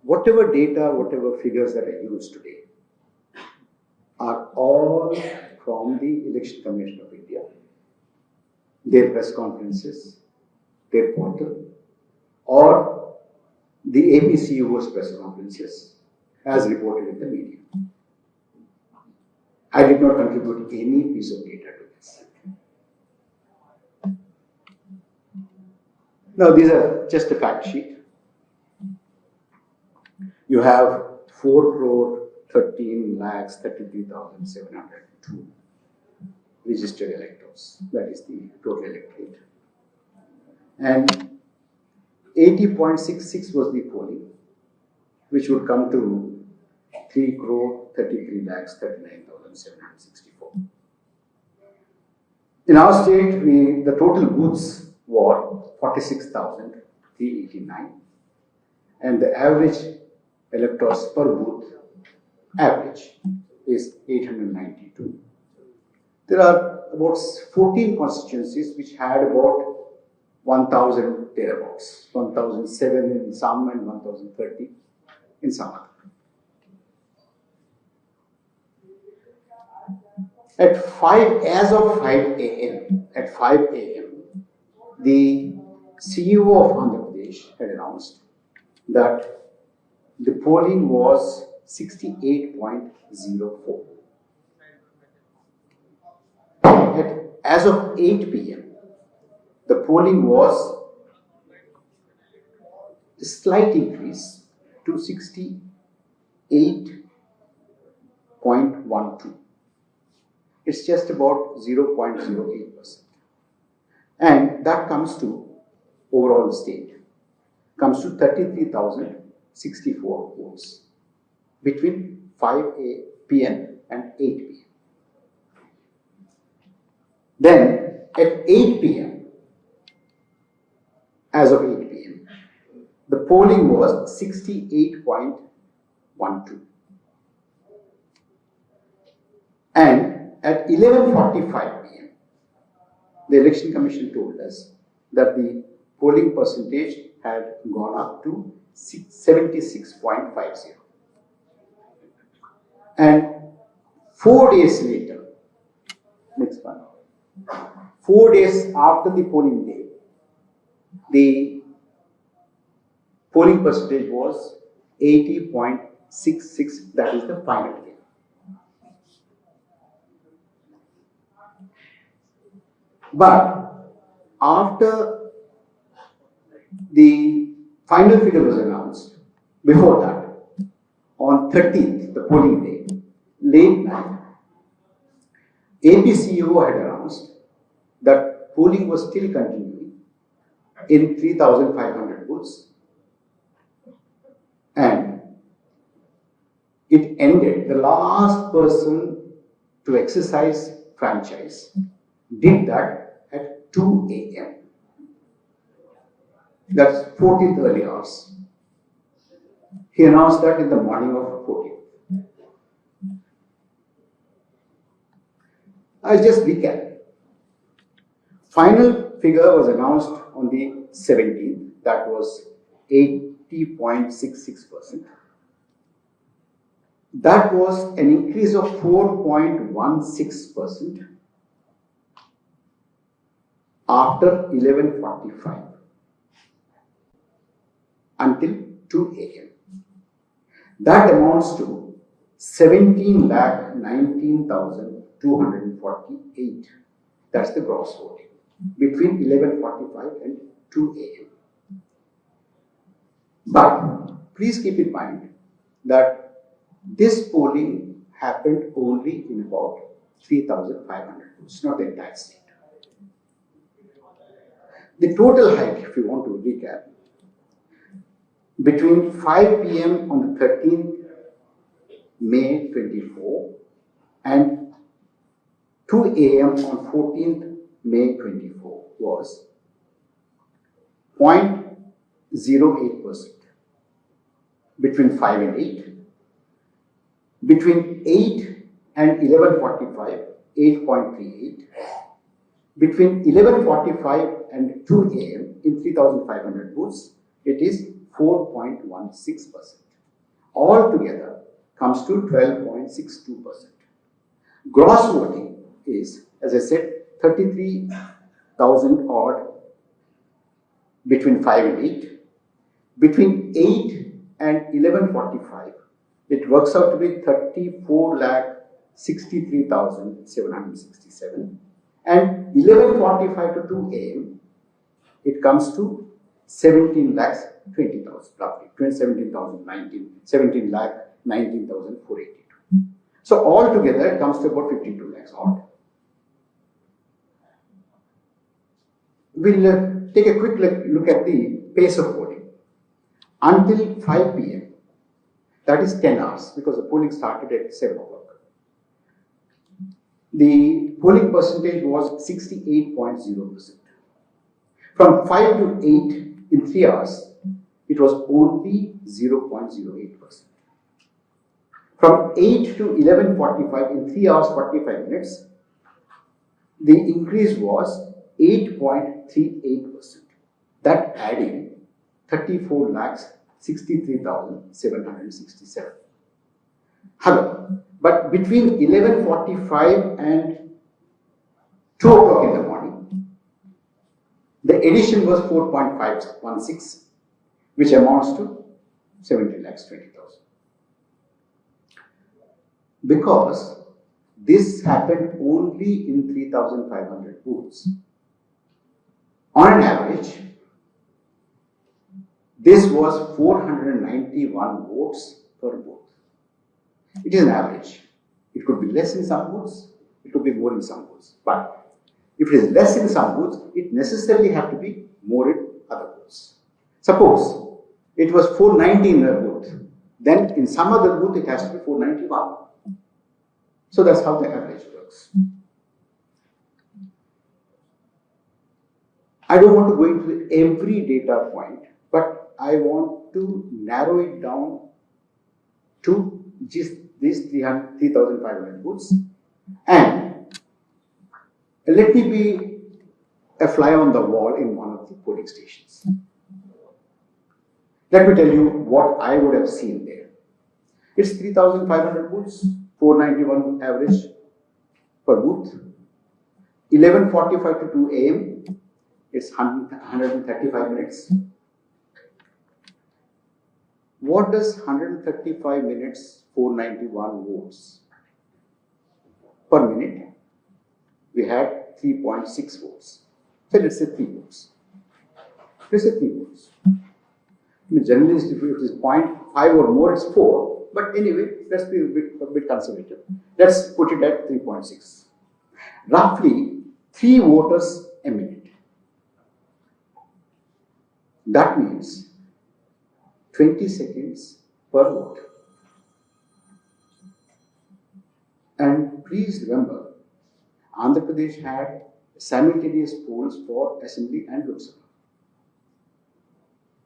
whatever data, whatever figures that I use today are all from the Election Commission of India, their press conferences, their portal, or the APCUO's press conferences as reported in the media. I did not contribute any piece of data to this. Now, these are just a fact sheet. You have 4,13,33,702 registered electors. That is the total electorate. And 80.66 was the polling, which would come to 3,33,39,764. In our state, the total booths were 46,389, and the average electors per booth average is 892. There are about 14 constituencies which had about 1,000 thereabouts, 1,007 in some and 1,030 in some other. As of 5 a.m., the CEO of Andhra Pradesh had announced that the polling was 68.04. As of 8 p.m., the polling was a slight increase to 68.12. It's just about 0.08%. And that comes to, overall the state, comes to 33,064 votes between 5 p.m. and 8 p.m. Then, at 8 p.m., as of 8 p.m., the polling was 68.12. And at 11:45 p.m., the Election Commission told us that the polling percentage had gone up to 76.50. And 4 days later, next one, 4 days after the polling day, the polling percentage was 80.66, that is the final day. But after the final figure was announced, before that, on 13th, the polling day, late night, APCUO had announced that polling was still continuing in 3,500 booths, and it ended. The last person to exercise franchise did that at 2 a.m. That's 14th early hours. He announced that in the morning of 14th. I'll just recap. Final figure was announced on the 17th. That was 80.66%. That was an increase of 4.16% after 11:45 until 2 a.m. That amounts to 17,19,248. That's the gross voting between 11:45 and 2 a.m. But please keep in mind that this polling happened only in about 3,500 booths, not the entire state. The total hike, if you want to recap, between 5 p.m. on the 13th May 24 and 2 a.m. on 14th May 24 was 0.08%. Between 5 and 8. Between 8 and 11:45, 8.38. Between 11:45 and 2 a.m. in 3,500 booths, it is 4.16%. altogether comes to 12.62%. Gross voting is, as I said, 33,000 odd between 5 and 8. Between 8 and 11:45, it works out to be 34,63,767. And 11:45 to 2 a.m., it comes to 17,20,000, roughly 17,19,482. So altogether, it comes to about 52 lakhs odd. We'll take a quick look at the pace of voting. Until 5 p.m., that is 10 hours, because the polling started at 7 o'clock. The polling percentage was 68.0%. From 5 to 8 in 3 hours, it was only 0.08%. From 8 to 11:45 in 3 hours 45 minutes, the increase was 8.38%. That adding 34,63,767. However, but between 11:45 and 2 o'clock in the morning, the addition was 4.516, which amounts to 70,20,000. Because this happened only in 3,500 booths. On an average, this was 491 votes per booth. It is an average. It could be less in some booths, it could be more in some booths. But if it is less in some booths, it necessarily have to be more in other booths. Suppose it was 490 in a booth, then in some other booth it has to be 491. So that's how the average works. I don't want to go into every data point, but I want to narrow it down to just these 3,500 booths. And let me be a fly on the wall in one of the polling stations. Let me tell you what I would have seen there. It's 3,500 booths, 491 average per booth. 11:45 to 2 a.m., it's 135 minutes. What does 135 minutes, 491 votes per minute? We had 3.6 votes. So let's say 3 votes. Let's say 3 votes. I mean, generally, if it is 0.5 or more, it's 4. But anyway, let's be a bit conservative. Let's put it at 3.6. Roughly 3 voters a minute. That means 20 seconds per vote. And please remember, Andhra Pradesh had simultaneous polls for Assembly and Lok Sabha.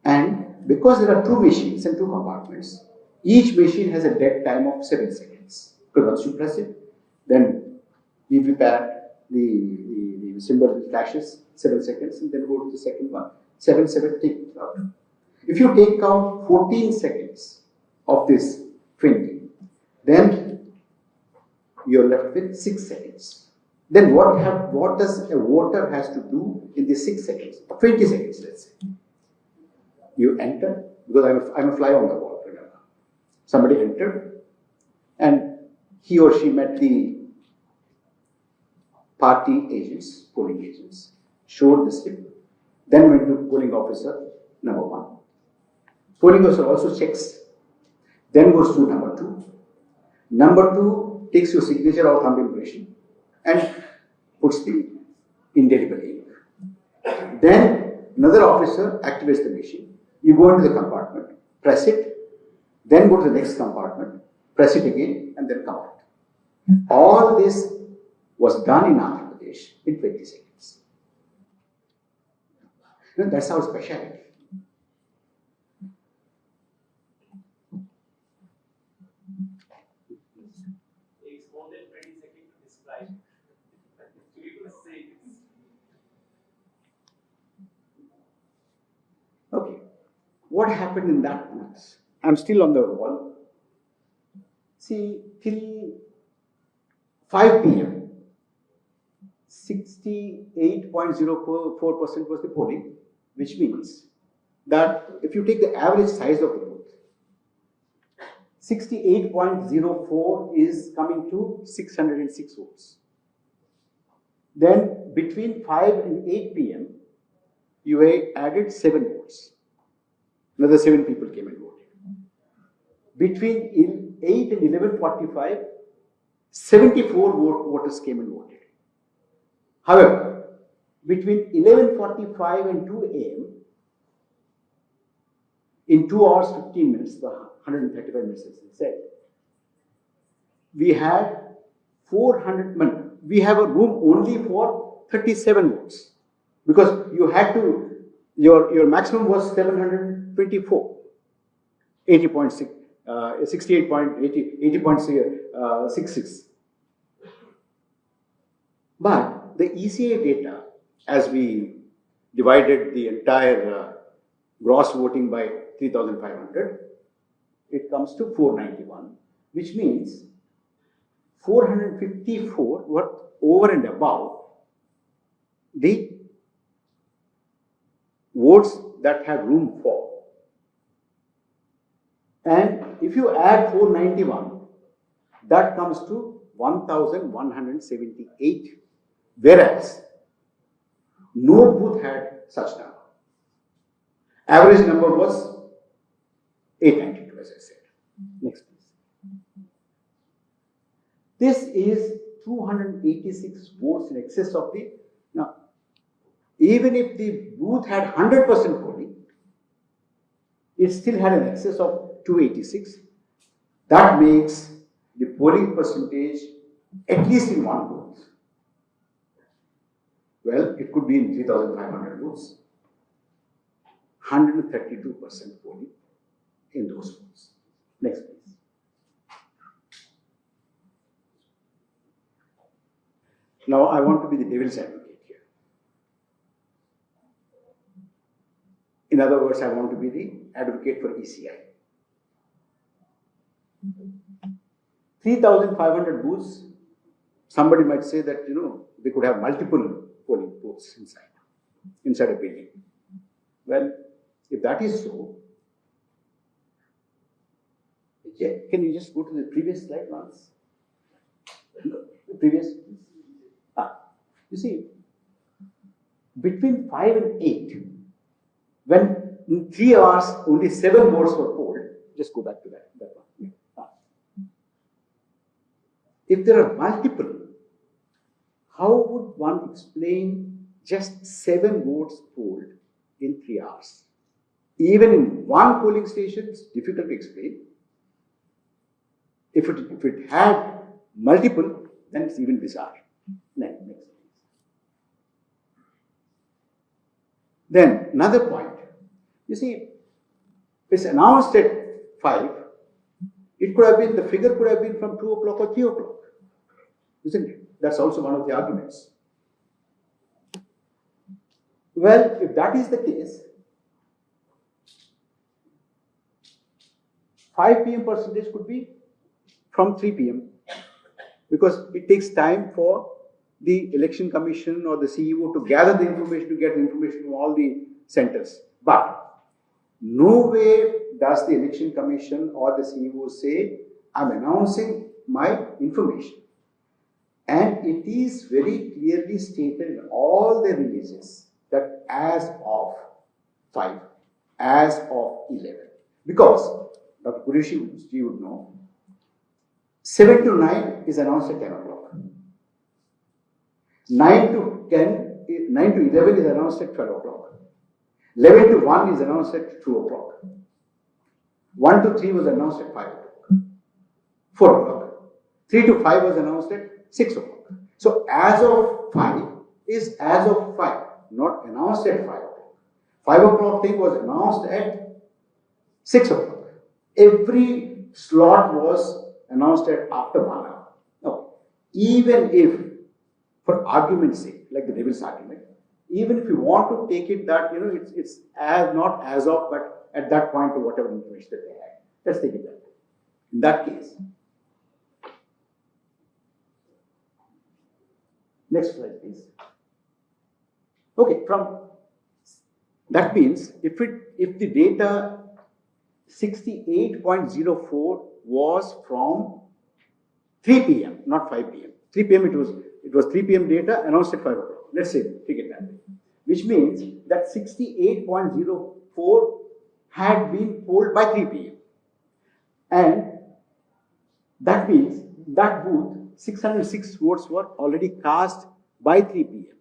And because there are 2 machines and 2 compartments, each machine has a dead time of 7 seconds. Because once you press it, then VVPAT, the symbol flashes 7 seconds, and then go to the second one. 7, take it out. If you take out 14 seconds of this 20, then you're left with 6 seconds. Then what does a voter has to do in the 6 seconds? 20 seconds, let's say. You enter, because I'm a fly on the wall, remember. Somebody entered, and he or she met the party agents, polling agents, showed the slip, then went to polling officer number 1. Polling officer also checks, then goes to number 2. Number 2 takes your signature or thumb impression and puts the indelible ink. Then another officer activates the machine. You go into the compartment, press it, then go to the next compartment, press it again, and then come out. All this was done in Andhra Pradesh in 20 seconds. And that's our specialty. Takes more than 20 seconds to describe. Okay. What happened in that booth? I'm still on the wall. See, till 5 p.m., 68.04% was the polling, which means that if you take the average size of the booth, 68.04 is coming to 606 votes. Then between 5 and 8 p.m., you added 7 votes. Another 7 people came and voted. Between 8 and 11:45, 74 voters came and voted. However, between 11:45 and 2 a.m., in 2 hours 15 minutes, the 135 minutes as I said, we had 400, we have a room only for 37 votes because you had to, your maximum was 724, 80.6, 68.66. But the ECA data, as we divided the entire gross voting by 3,500, it comes to 491, which means 454 were over and above the votes that had room for. And if you add 491, that comes to 1,178, whereas no booth had such number. Average number was 892, as I said. Next, please. This is 286 votes in excess of the. Now, even if the booth had 100% polling, it still had an excess of 286. That makes the polling percentage at least in one booth. Well, it could be in 3,500 booths. 132% polling in those booths. Next, please. Now, I want to be the devil's advocate here. In other words, I want to be the advocate for ECI. 3,500 booths, somebody might say that, they could have multiple polling booths inside a building. Well, if that is so, can you just go to the previous slide once? The previous. You see, between 5 and 8, when in 3 hours only 7 votes were polled, just go back to that one. If there are multiple, how would one explain just 7 votes polled in 3 hours? Even in one polling station, it's difficult to explain. If it had multiple, then it's even bizarre. Next. Then another point. You see, it's announced at 5. It could have been, the figure could have been from 2 o'clock or 3 o'clock. Isn't it? That's also one of the arguments. Well, if that is the case, 5 p.m. percentage could be from 3 p.m. because it takes time for the election commission or the CEO to gather the information, to get the information from all the centers. But no way does the election commission or the CEO say, I'm announcing my information. And it is very clearly stated in all the releases that as of 5, as of 11. Because Dr. Qureshi would know, 7 to 9 is announced at 10 o'clock. 9 to 11 is announced at 12 o'clock. 11 to 1 is announced at 2 o'clock. 1 to 3 was announced at 5 o'clock. 4 o'clock. 3 to 5 was announced at 6 o'clock. So as of 5 is as of 5, not announced at 5 o'clock. 5 o'clock thing was announced at 6 o'clock. Every slot was announced at after 1 hour. Now, even if, for argument's sake, like the devil's argument, even if you want to take it that, it's as not as of, but at that point to whatever information that they had. Let's take it that way. In that case, Next slide, please. Okay, from that means if the data 68.04 was from 3 p.m., not 5 p.m. 3 p.m. it was 3 p.m. data announced at 5 o'clock. Let's say, take it that way. Which means that 68.04 had been polled by 3 p.m. And that means that booth, 606 votes were already cast by 3 p.m.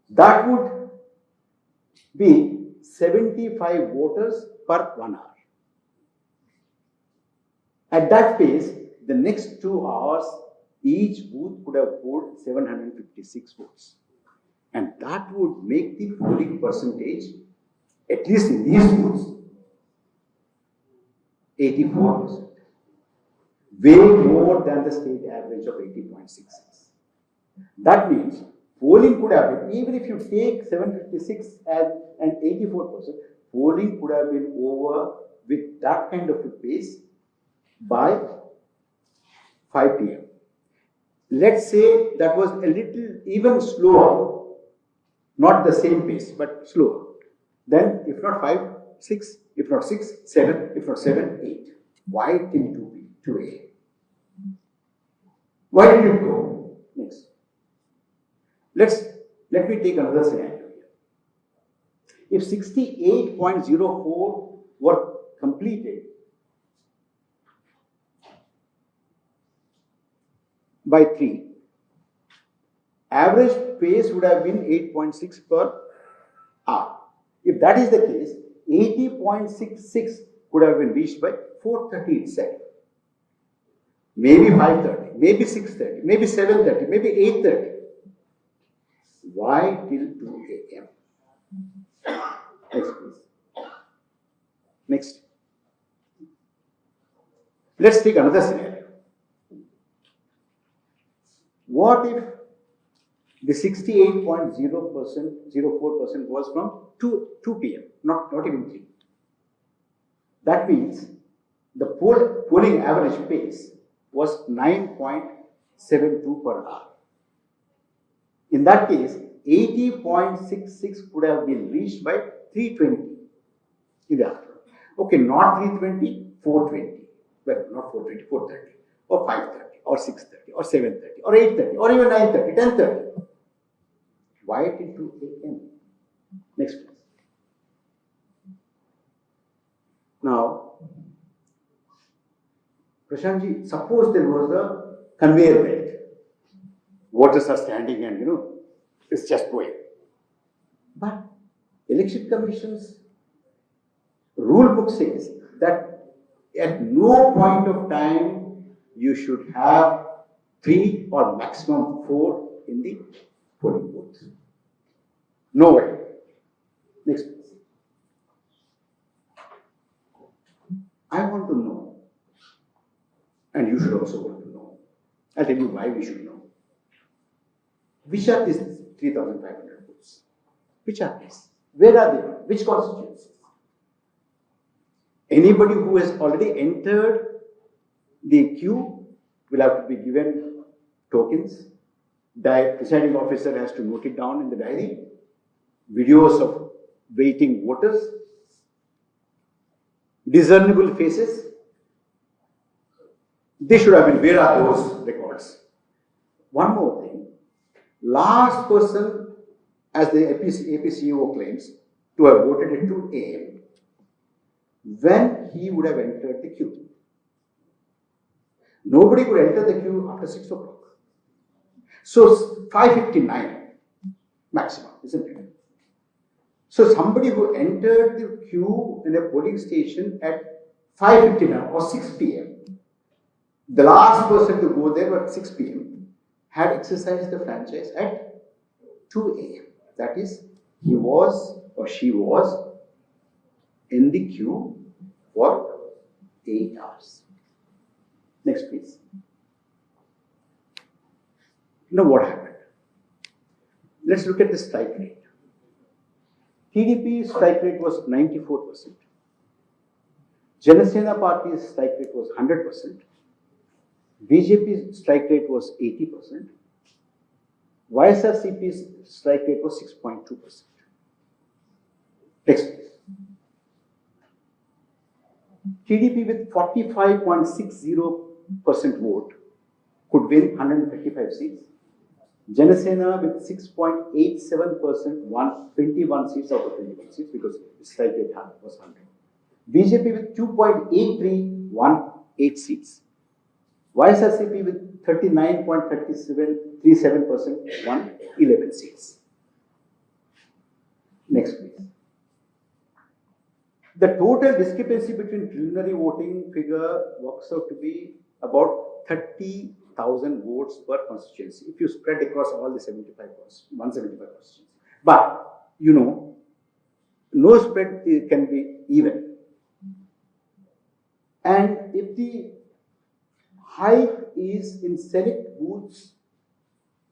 That would be 75 voters per 1 hour. At that pace, the next 2 hours, each booth could have polled 756 votes. And that would make the polling percentage, at least in these booths, 84%. Way more than the state average of 80.66. That means polling could have been, even if you take 756 as an 84%, polling could have been over with that kind of a pace by 5 p.m. Let's say that was a little even slower, not the same pace, but slower. Then, if not 5, 6, if not 6, 7, if not 7, 8. Why till 2 a.m.? Why did it go? Next. Let me take another scenario here. If 68.04 were completed by 3, average pace would have been 8.6 per hour. If that is the case, 80.66 could have been reached by 4:30 itself. Maybe 5:30, maybe 6:30, maybe 7:30, maybe 8:30. Why till 2 a.m.? Next, please. Next. Let's take another scenario. What if the 68.04% was from 2 p.m., not even 3? That means the polling average pace was 9.72 per hour. In that case, 80.66 could have been reached by 3:20 in the afternoon. Okay, not 3:20, 4:20. Well, not 4:20, 4:30, or 5:30, or 6:30, or 7:30, or 8:30, or even 9:30, 10:30. Why till 2 a.m.? Next, please. Now, Prashantji, suppose there was a conveyor belt. Voters are standing and, it's just going. But Election Commission's rule book says that at no point of time you should have 3 or maximum 4 in the polling booth. No way. Next, please. I want to know, and you should also want to know. I'll tell you why we should know. Which are these 3,500 booths? Which are these? Where are they? Which constituencies? Anybody who has already entered the queue will have to be given tokens. The presiding officer has to note it down in the diary. Videos of waiting voters. Discernible faces. They should have been, where are those records? One more thing. Last person, as the APCO claims, to have voted at 2 a.m. when he would have entered the queue. Nobody could enter the queue after 6 o'clock. So 5:59 maximum, isn't it? So somebody who entered the queue in a polling station at 5:59 or 6 p.m., the last person to go there at 6 p.m., had exercised the franchise at 2 a.m. That is, he was or she was in the queue for 8 hours. Next, please. Now, what happened? Let's look at the strike rate. TDP's strike rate was 94%. Janasena Party's strike rate was 100%. BJP's strike rate was 80%. YSRCP's strike rate was 6.2%. Next please. TDP with 45.60% vote could win 135 seats. Janasena with 6.87% won 21 seats out of 21 seats because its strike rate was 100. BJP with 2.83 won 8 seats. YSRCP with 39.37% won 11 seats. Next please. The total discrepancy between preliminary voting figure works out to be about 30,000 votes per constituency if you spread across all the 175 constituencies. But, you know, no spread can be even. And if the hike is in select booths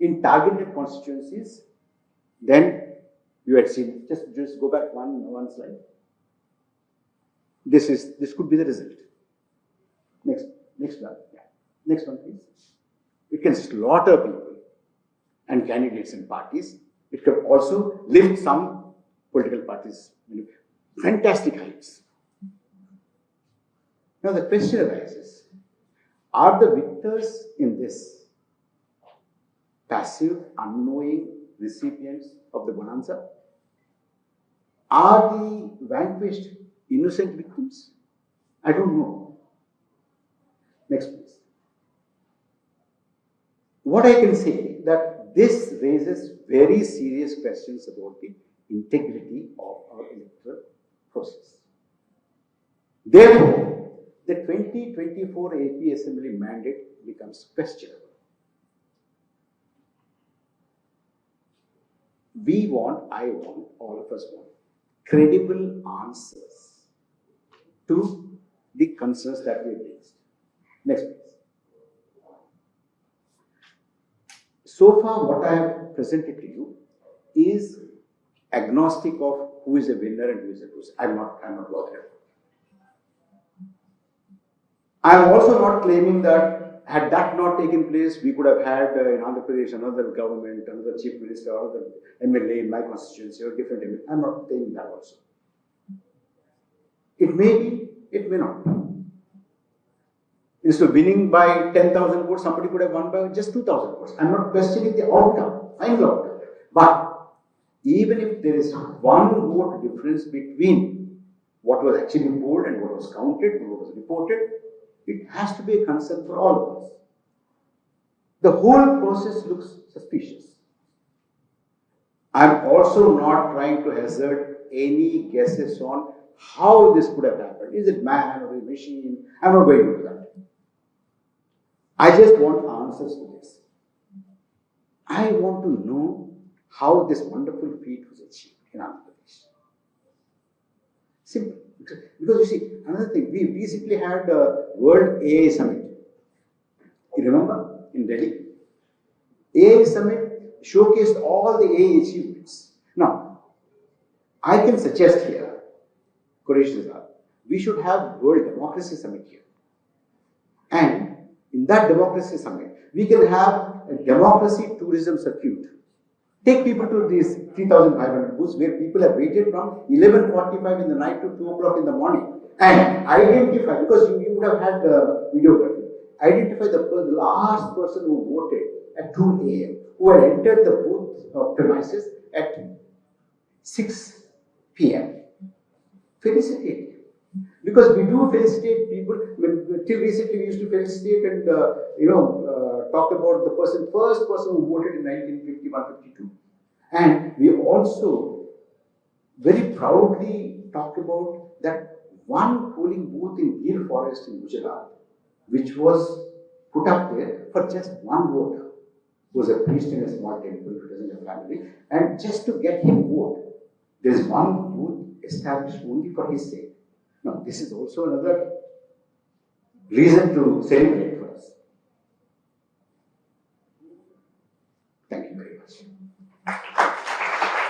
in targeted constituencies, then you had seen, just go back one slide. This could be the result. Next one. Yeah. Next one, please. It can slaughter people and candidates and parties. It can also lift some political parties. Fantastic heights. Now the question arises, are the victors in this passive, unknowing recipients of the bonanza? Are the vanquished innocent victims? I don't know. Next please. What I can say that this raises very serious questions about the integrity of our electoral process. Therefore, the 2024 AP Assembly mandate becomes questionable. I want, all of us want, credible answers to the concerns that we have raised. Next please. So far, what I have presented to you is agnostic of who is a winner and who is a loser. I'm not bothered. I am also not claiming that had that not taken place, we could have had in Andhra Pradesh another government, another chief minister, another MLA in my constituency or different MLA. I'm not saying that also. It may be, it may not. Instead of winning by 10,000 votes, somebody could have won by just 2,000 votes. I'm not questioning the outcome, final outcome. But even if there is one vote difference between what was actually polled and what was counted and what was reported, it has to be a concern for all of us. The whole process looks suspicious. I'm also not trying to hazard any guesses on how this could have happened. Is it man or a machine? I'm not going to do that. I just want answers to this. I want to know how this wonderful feat was achieved in Andhra Pradesh. Simple. Because you see, another thing, we recently had a World AI Summit. You remember? In Delhi. AI Summit showcased all the AI achievements. Now, I can suggest here, Qureshi Sir, we should have World Democracy Summit here. And in that Democracy Summit, we can have a democracy tourism circuit. Take people to these 3,500 booths where people have waited from 11:45 in the night to 2 o'clock in the morning and identify, because you would have had videography, identify the last person who voted at 2 a.m., who had entered the booth premises at 6 p.m. Felicitate. Because we do felicitate people. Till recently we used to felicitate and talk about the first person who voted in 1951-52. And we also very proudly talk about that one polling booth in Gir Forest in Gujarat, which was put up there for just one voter, who was a priest in a small temple, who doesn't have family, and just to get him vote, there is one booth established only for his sake. Now, this is also another reason to celebrate.